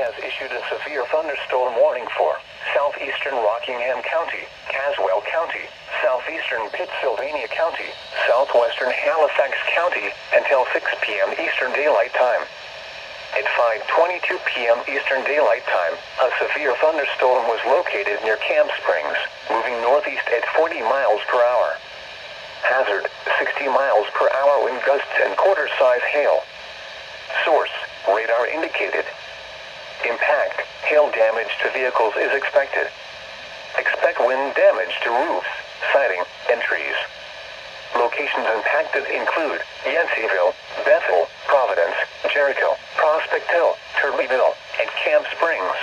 has issued a severe thunderstorm warning for southeastern Rockingham County, Caswell County, southeastern Pittsylvania County, southwestern Halifax County, until 6 p.m. Eastern Daylight Time. At 5:22 p.m. Eastern Daylight Time, a severe thunderstorm was located near Camp Springs, moving northeast at 40 miles per hour. Hazard, 60 miles per hour wind gusts and quarter-size hail. Source, radar indicated. Impact, hail damage to vehicles is expected. Expect wind damage to roofs, siding, and trees. Locations impacted include Yanceyville, Bethel, Providence, Jericho, Prospect Hill, Turleyville, and Camp Springs.